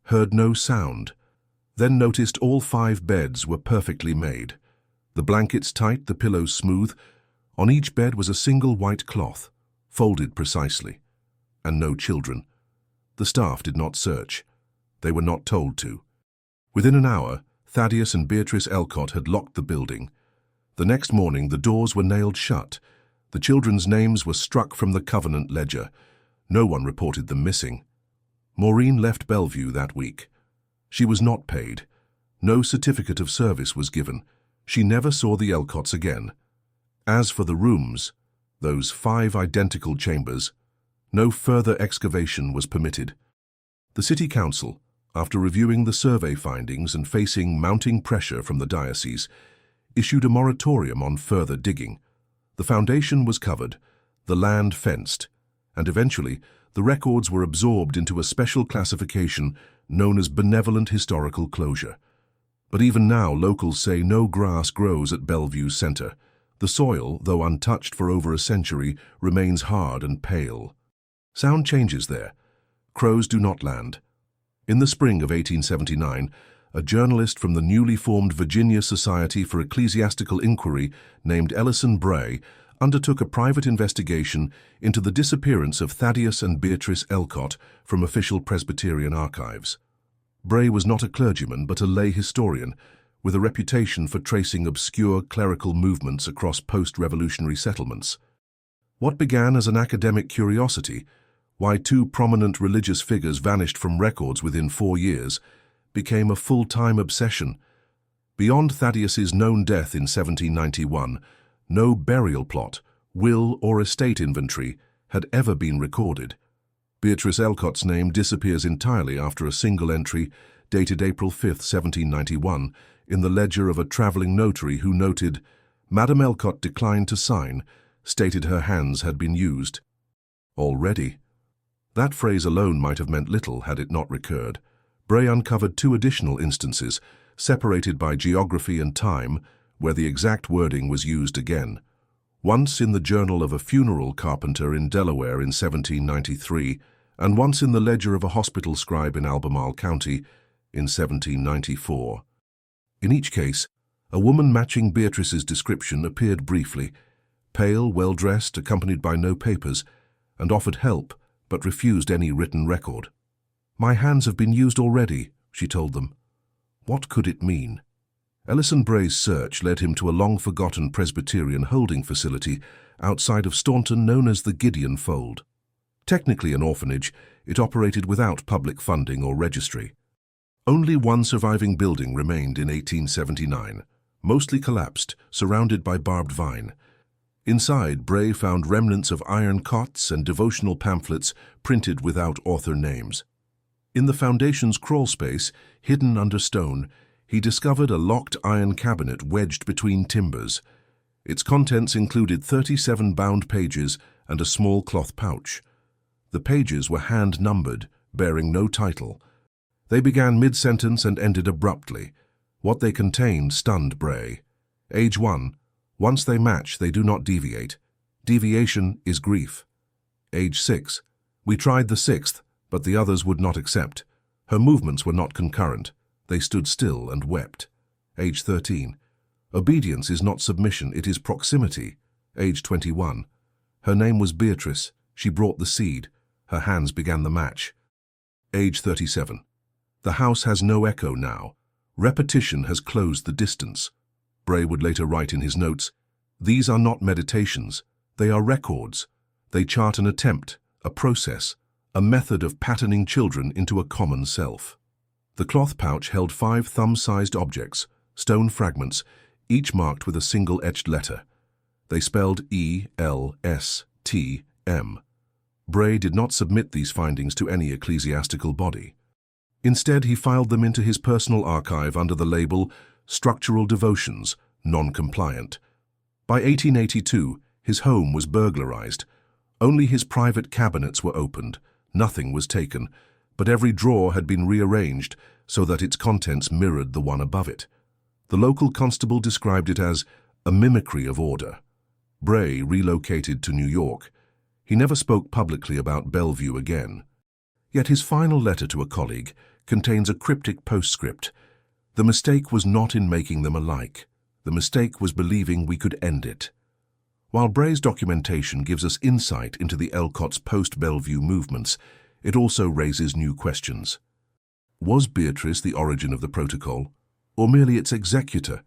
heard no sound, then noticed all 5 beds were perfectly made. The blankets tight, the pillows smooth. On each bed was a single white cloth, folded precisely. And no children. The staff did not search. They were not told to. Within an hour, Thaddeus and Beatrice Elcott had locked the building. The next morning, the doors were nailed shut. The children's names were struck from the Covenant ledger. No one reported them missing. Maureen left Bellevue that week. She was not paid. No certificate of service was given. She never saw the Elcotts again. As for the rooms, those 5 identical chambers, no further excavation was permitted. The City Council, after reviewing the survey findings and facing mounting pressure from the diocese, issued a moratorium on further digging. The foundation was covered, the land fenced, and eventually the records were absorbed into a special classification known as benevolent historical closure. But even now, locals say no grass grows at Bellevue's center. The soil, though untouched for over a century, remains hard and pale. Sound changes there. Crows do not land. In the spring of 1879, a journalist from the newly formed Virginia Society for Ecclesiastical Inquiry named Ellison Bray undertook a private investigation into the disappearance of Thaddeus and Beatrice Elcott from official Presbyterian archives. Bray was not a clergyman but a lay historian, with a reputation for tracing obscure clerical movements across post-revolutionary settlements. What began as an academic curiosity, why 2 prominent religious figures vanished from records within 4 years, became a full-time obsession. Beyond Thaddeus's known death in 1791, no burial plot, will or estate inventory had ever been recorded. Beatrice Elcott's name disappears entirely after a single entry dated April 5, 1791, in the ledger of a travelling notary who noted, "Madame Elcott declined to sign, stated her hands had been used." Already. That phrase alone might have meant little had it not recurred. Bray uncovered 2 additional instances, separated by geography and time, where the exact wording was used again. Once in the journal of a funeral carpenter in Delaware in 1793, and once in the ledger of a hospital scribe in Albemarle County in 1794. In each case, a woman matching Beatrice's description appeared briefly, pale, well-dressed, accompanied by no papers, and offered help, but refused any written record. "My hands have been used already," she told them. What could it mean? Ellison Bray's search led him to a long-forgotten Presbyterian holding facility outside of Staunton known as the Gideon Fold. Technically an orphanage, it operated without public funding or registry. Only one surviving building remained in 1879, mostly collapsed, surrounded by barbed vine. Inside, Bray found remnants of iron cots and devotional pamphlets printed without author names. In the foundation's crawl space, hidden under stone, he discovered a locked iron cabinet wedged between timbers. Its contents included 37 bound pages and a small cloth pouch. The pages were hand-numbered, bearing no title. They began mid-sentence and ended abruptly. What they contained stunned Bray. Age 1. Once they match, they do not deviate. Deviation is grief. Age 6. We tried the sixth, but the others would not accept. Her movements were not concurrent. They stood still and wept. Age 13. Obedience is not submission, it is proximity. Age 21. Her name was Beatrice. She brought the seed. Her hands began the match. Age 37. The house has no echo now. Repetition has closed the distance. Bray would later write in his notes, "These are not meditations. They are records. They chart an attempt, a process, a method of patterning children into a common self." The cloth pouch held 5 thumb-sized objects, stone fragments, each marked with a single etched letter. They spelled E-L-S-T-M. Bray did not submit these findings to any ecclesiastical body. Instead, he filed them into his personal archive under the label Structural Devotions, Non-Compliant. By 1882, his home was burglarized. Only his private cabinets were opened. Nothing was taken, but every drawer had been rearranged so that its contents mirrored the one above it. The local constable described it as a mimicry of order. Bray relocated to New York. He never spoke publicly about Bellevue again. Yet his final letter to a colleague contains a cryptic postscript. The mistake was not in making them alike. The mistake was believing we could end it. While Bray's documentation gives us insight into the Elcott's post-Bellevue movements, it also raises new questions. Was Beatrice the origin of the protocol, or merely its executor?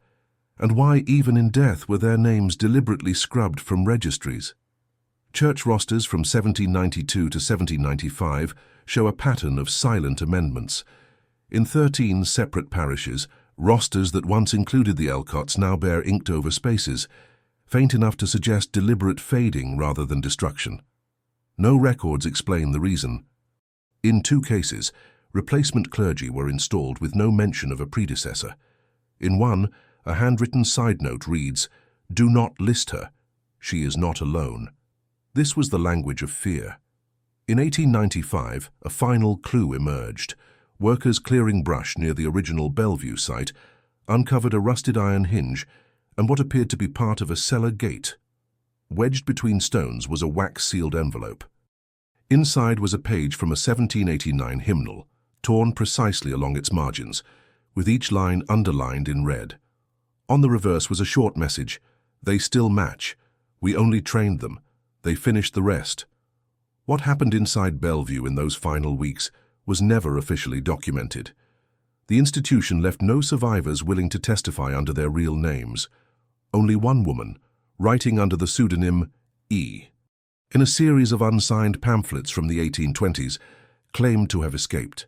And why, even in death, were their names deliberately scrubbed from registries? Church rosters from 1792 to 1795 show a pattern of silent amendments. In 13 separate parishes, rosters that once included the Elcotts now bear inked-over spaces, faint enough to suggest deliberate fading rather than destruction. No records explain the reason. In 2 cases, replacement clergy were installed with no mention of a predecessor. In one, a handwritten side note reads, "Do not list her. She is not alone." This was the language of fear. In 1895, a final clue emerged. Workers clearing brush near the original Bellevue site uncovered a rusted iron hinge and what appeared to be part of a cellar gate. Wedged between stones was a wax-sealed envelope. Inside was a page from a 1789 hymnal, torn precisely along its margins, with each line underlined in red. On the reverse was a short message, "They still match. We only trained them. They finished the rest." What happened inside Bellevue in those final weeks was never officially documented. The institution left no survivors willing to testify under their real names. Only one woman, writing under the pseudonym E. in a series of unsigned pamphlets from the 1820s, claimed to have escaped.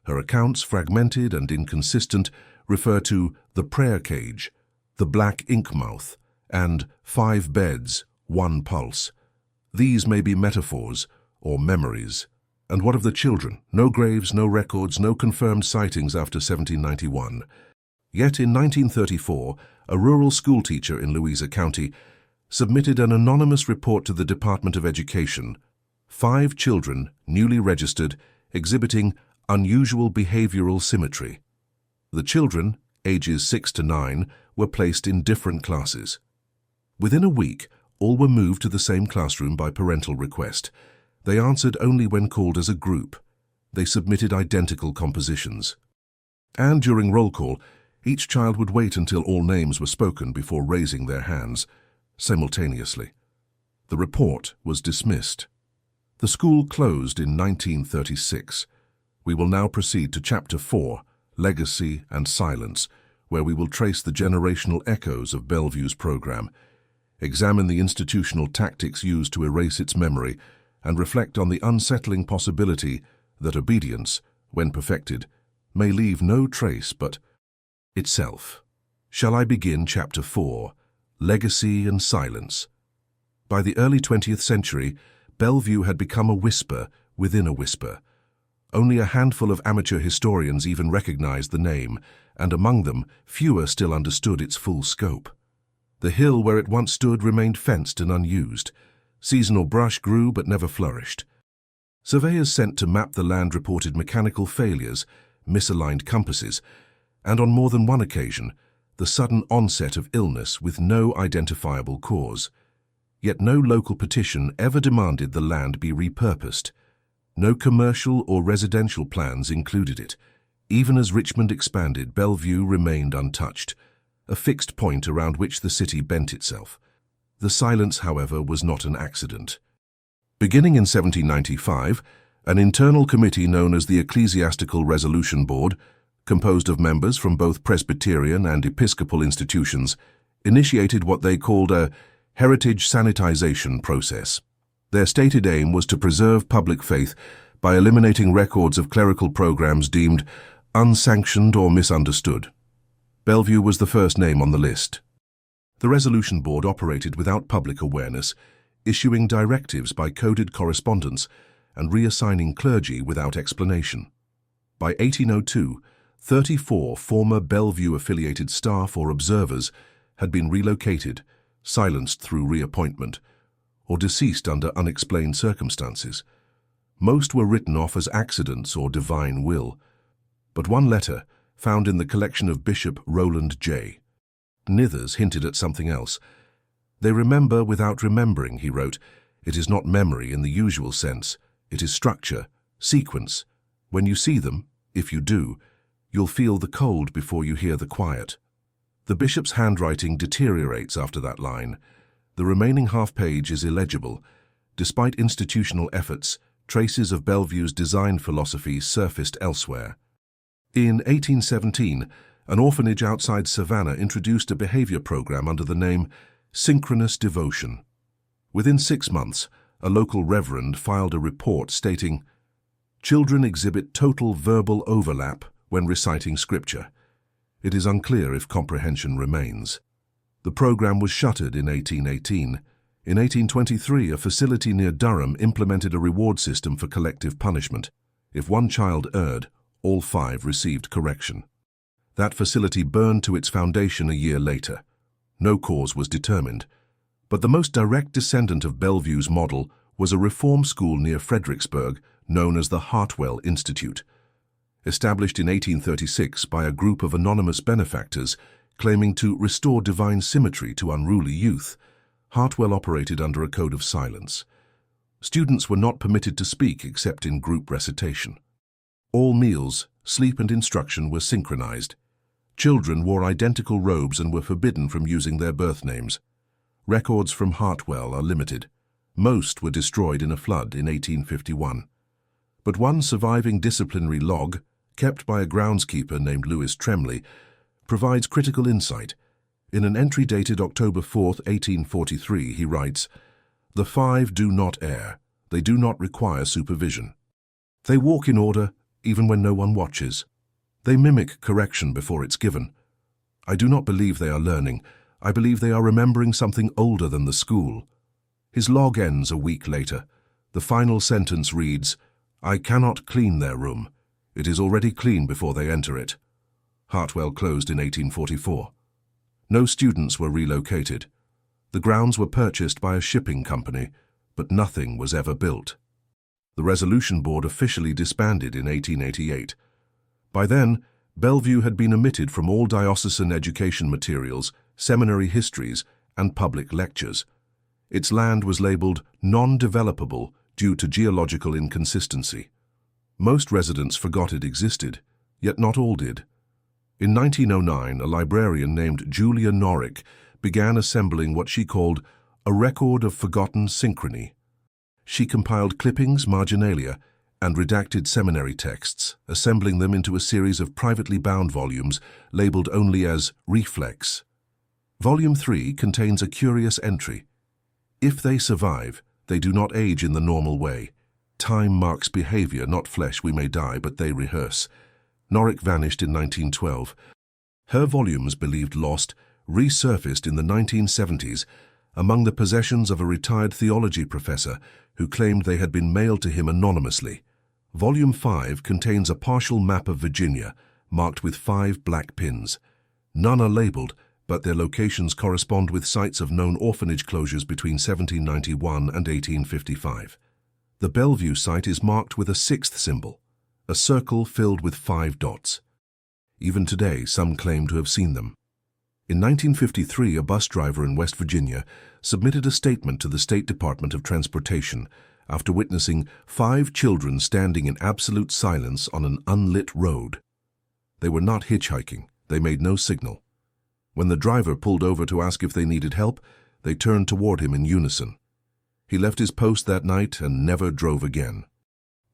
Her accounts, fragmented and inconsistent, refer to the prayer cage, the black ink mouth, and 5 beds, 1 pulse. These may be metaphors or memories. And what of the children? No graves, no records, no confirmed sightings after 1791. Yet in 1934, a rural schoolteacher in Louisa County submitted an anonymous report to the Department of Education. 5 children, newly registered, exhibiting unusual behavioral symmetry. The children, ages 6 to 9, were placed in different classes. Within a week, all were moved to the same classroom by parental request. They answered only when called as a group. They submitted identical compositions. And during roll call, each child would wait until all names were spoken before raising their hands, simultaneously. The report was dismissed. The school closed in 1936. We will now proceed to Chapter 4, Legacy and Silence, where we will trace the generational echoes of Bellevue's program, examine the institutional tactics used to erase its memory, and reflect on the unsettling possibility that obedience, when perfected, may leave no trace but itself. Shall I begin Chapter 4, Legacy and Silence? By the early 20th century, Bellevue had become a whisper within a whisper. Only a handful of amateur historians even recognized the name, and among them, fewer still understood its full scope. The hill where it once stood remained fenced and unused. Seasonal brush grew but never flourished. Surveyors sent to map the land reported mechanical failures, misaligned compasses, and on more than one occasion, the sudden onset of illness with no identifiable cause. Yet no local petition ever demanded the land be repurposed. No commercial or residential plans included it. Even as Richmond expanded, Bellevue remained untouched, a fixed point around which the city bent itself. The silence, however, was not an accident. Beginning in 1795, an internal committee known as the Ecclesiastical Resolution Board, composed of members from both Presbyterian and Episcopal institutions, initiated what they called a heritage sanitization process. Their stated aim was to preserve public faith by eliminating records of clerical programs deemed unsanctioned or misunderstood. Bellevue was the first name on the list. The Resolution Board operated without public awareness, issuing directives by coded correspondence and reassigning clergy without explanation. By 1802, 34 former Bellevue-affiliated staff or observers had been relocated, silenced through reappointment, or deceased under unexplained circumstances. Most were written off as accidents or divine will. But one letter, found in the collection of Bishop Rowland J. Nithers, hinted at something else. "They remember without remembering," he wrote. "It is not memory in the usual sense. It is structure, sequence. When you see them, if you do, you'll feel the cold before you hear the quiet." The bishop's handwriting deteriorates after that line. The remaining half-page is illegible. Despite institutional efforts, traces of Bellevue's design philosophy surfaced elsewhere. In 1817, an orphanage outside Savannah introduced a behavior program under the name Synchronous Devotion. Within 6 months, a local reverend filed a report stating, "Children exhibit total verbal overlap when reciting scripture. It is unclear if comprehension remains." The program was shuttered in 1818. In 1823, a facility near Durham implemented a reward system for collective punishment. If one child erred, all 5 received correction. That facility burned to its foundation a year later. No cause was determined. But the most direct descendant of Bellevue's model was a reform school near Fredericksburg known as the Hartwell Institute. Established in 1836 by a group of anonymous benefactors claiming to restore divine symmetry to unruly youth, Hartwell operated under a code of silence. Students were not permitted to speak except in group recitation. All meals, sleep and instruction were synchronized. Children wore identical robes and were forbidden from using their birth names. Records from Hartwell are limited. Most were destroyed in a flood in 1851. But one surviving disciplinary log, kept by a groundskeeper named Louis Tremley, provides critical insight. In an entry dated October 4, 1843, he writes, "The 5 do not err. They do not require supervision. They walk in order, even when no one watches. They mimic correction before it's given. I do not believe they are learning. I believe they are remembering something older than the school." His log ends a week later. The final sentence reads, "I cannot clean their room. It is already clean before they enter it." Hartwell closed in 1844. No students were relocated. The grounds were purchased by a shipping company, but nothing was ever built. The Resolution Board officially disbanded in 1888. By then, Bellevue had been omitted from all diocesan education materials, seminary histories, and public lectures. Its land was labeled non-developable due to geological inconsistency. Most residents forgot it existed, yet not all did. In 1909, a librarian named Julia Norrick began assembling what she called a record of forgotten synchrony. She compiled clippings, marginalia, and redacted seminary texts, assembling them into a series of privately bound volumes labeled only as Reflex. Volume 3 contains a curious entry. If they survive, they do not age in the normal way. Time marks behavior, not flesh. We may die, but they rehearse. Norrick vanished in 1912. Her volumes, believed lost, resurfaced in the 1970s among the possessions of a retired theology professor who claimed they had been mailed to him anonymously. Volume 5 contains a partial map of Virginia, marked with 5 black pins. None are labeled, but their locations correspond with sites of known orphanage closures between 1791 and 1855. The Bellevue site is marked with a 6th symbol, a circle filled with 5 dots. Even today, some claim to have seen them. In 1953, a bus driver in West Virginia submitted a statement to the State Department of Transportation after witnessing 5 children standing in absolute silence on an unlit road. They were not hitchhiking. They made no signal. When the driver pulled over to ask if they needed help, they turned toward him in unison. He left his post that night and never drove again.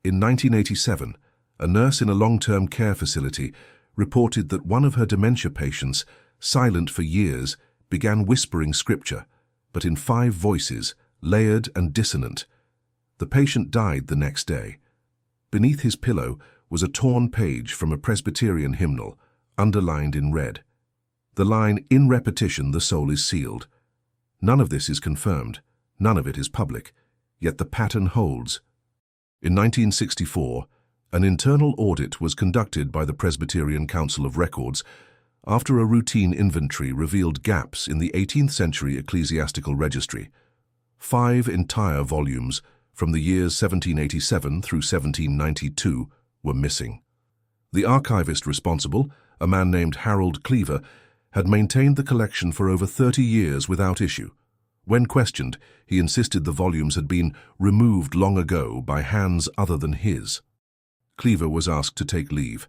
In 1987, a nurse in a long-term care facility reported that one of her dementia patients, silent for years, began whispering scripture, but in 5 voices, layered and dissonant. The patient died the next day. Beneath his pillow was a torn page from a Presbyterian hymnal, underlined in red. The line, "In repetition, the soul is sealed." None of this is confirmed. None of it is public. Yet the pattern holds. In 1964, an internal audit was conducted by the Presbyterian Council of Records after a routine inventory revealed gaps in the 18th century ecclesiastical registry. 5 entire volumes from the years 1787 through 1792 were missing. The archivist responsible, a man named Harold Cleaver, had maintained the collection for over 30 years without issue. When questioned, he insisted the volumes had been removed long ago by hands other than his. Cleaver was asked to take leave.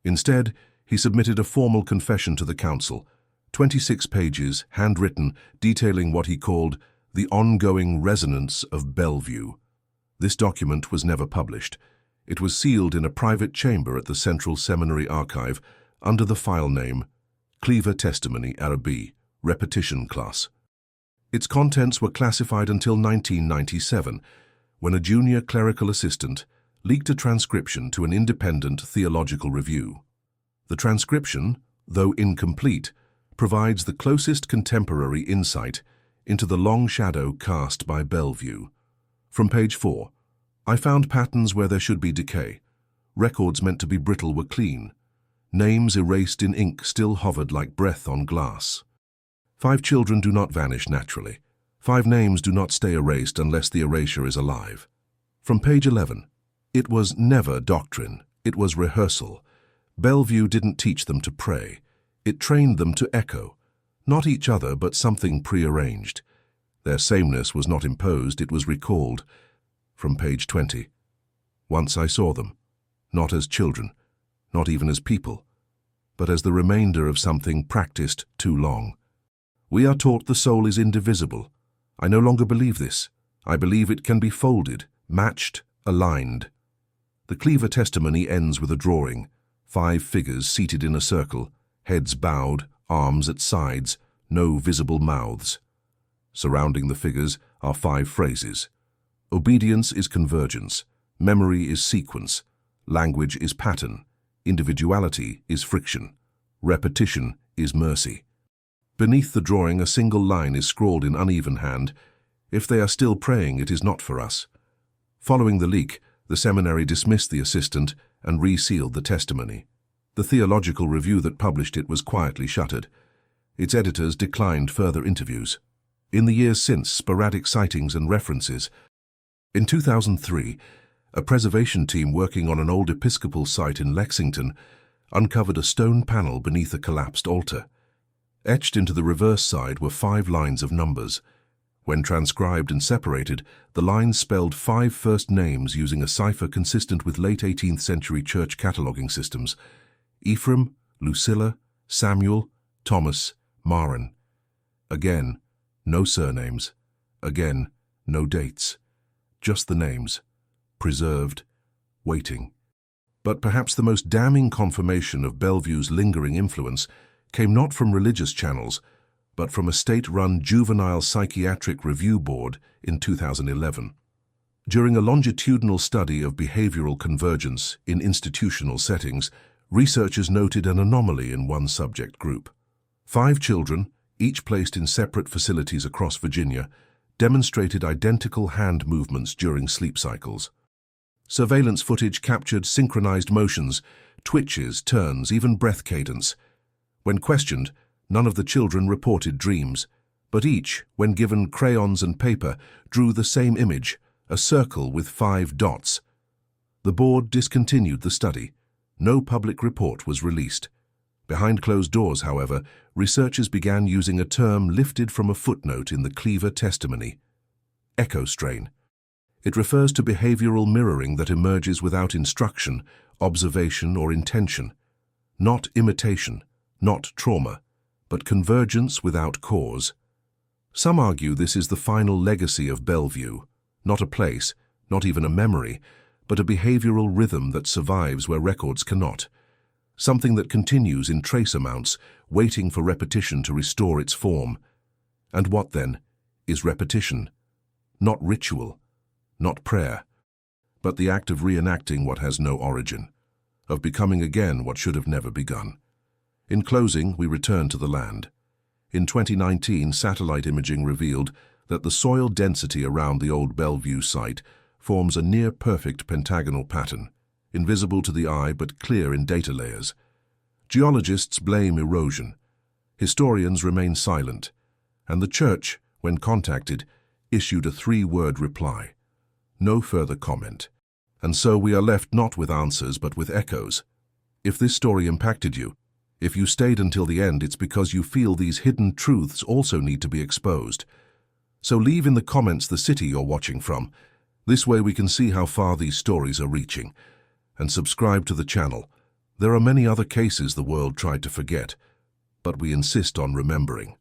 Instead, he submitted a formal confession to the council, 26 pages, handwritten, detailing what he called the ongoing resonance of Bellevue. This document was never published. It was sealed in a private chamber at the Central Seminary Archive under the file name Cleaver Testimony Arabi, Repetition Class. Its contents were classified until 1997, when a junior clerical assistant leaked a transcription to an independent theological review. The transcription, though incomplete, provides the closest contemporary insight into the long shadow cast by Bellevue. From page 4, I found patterns where there should be decay. Records meant to be brittle were clean. Names erased in ink still hovered like breath on glass. 5 children do not vanish naturally. 5 names do not stay erased unless the erasure is alive. From page 11, it was never doctrine, it was rehearsal. Bellevue didn't teach them to pray. It trained them to echo, not each other but something prearranged. Their sameness was not imposed, it was recalled. From page 20, once I saw them, not as children, not even as people, but as the remainder of something practiced too long. We are taught the soul is indivisible. I no longer believe this. I believe it can be folded, matched, aligned. The Cleaver testimony ends with a drawing, 5 figures seated in a circle, heads bowed, arms at sides, no visible mouths. Surrounding the figures are 5 phrases. Obedience is convergence, memory is sequence, language is pattern, individuality is friction, repetition is mercy. Beneath the drawing, a single line is scrawled in uneven hand. If they are still praying, it is not for us. Following the leak, the seminary dismissed the assistant and resealed the testimony. The theological review that published it was quietly shuttered. Its editors declined further interviews. In the years since, sporadic sightings and references. In 2003, a preservation team working on an old Episcopal site in Lexington uncovered a stone panel beneath a collapsed altar. Etched into the reverse side were 5 lines of numbers. When transcribed and separated, the lines spelled 5 first names using a cipher consistent with late 18th century church cataloguing systems: Ephraim, Lucilla, Samuel, Thomas, Marin. Again, no surnames. Again, no dates. Just the names. Preserved, waiting. But perhaps the most damning confirmation of Bellevue's lingering influence came not from religious channels, but from a state-run juvenile psychiatric review board in 2011. During a longitudinal study of behavioral convergence in institutional settings, researchers noted an anomaly in one subject group. 5 children, each placed in separate facilities across Virginia, demonstrated identical hand movements during sleep cycles. Surveillance footage captured synchronized motions, twitches, turns, even breath cadence. When questioned, none of the children reported dreams, but each, when given crayons and paper, drew the same image, a circle with 5 dots. The board discontinued the study. No public report was released. Behind closed doors, however, researchers began using a term lifted from a footnote in the Cleaver testimony: echo strain. It refers to behavioral mirroring that emerges without instruction, observation, or intention. Not imitation, not trauma, but convergence without cause. Some argue this is the final legacy of Bellevue, not a place, not even a memory, but a behavioral rhythm that survives where records cannot. Something that continues in trace amounts, waiting for repetition to restore its form. And what, then, is repetition? Not ritual, not prayer, but the act of reenacting what has no origin, of becoming again what should have never begun. In closing, we return to the land. In 2019, satellite imaging revealed that the soil density around the old Bellevue site forms a near-perfect pentagonal pattern, invisible to the eye but clear in data layers. Geologists blame erosion. Historians remain silent, and the church, when contacted, issued a 3-word reply: no further comment. And so we are left not with answers but with echoes. If this story impacted you, if you stayed until the end, it's because you feel these hidden truths also need to be exposed. So leave in the comments the city you're watching from. This way we can see how far these stories are reaching. And subscribe to the channel. There are many other cases the world tried to forget, but we insist on remembering.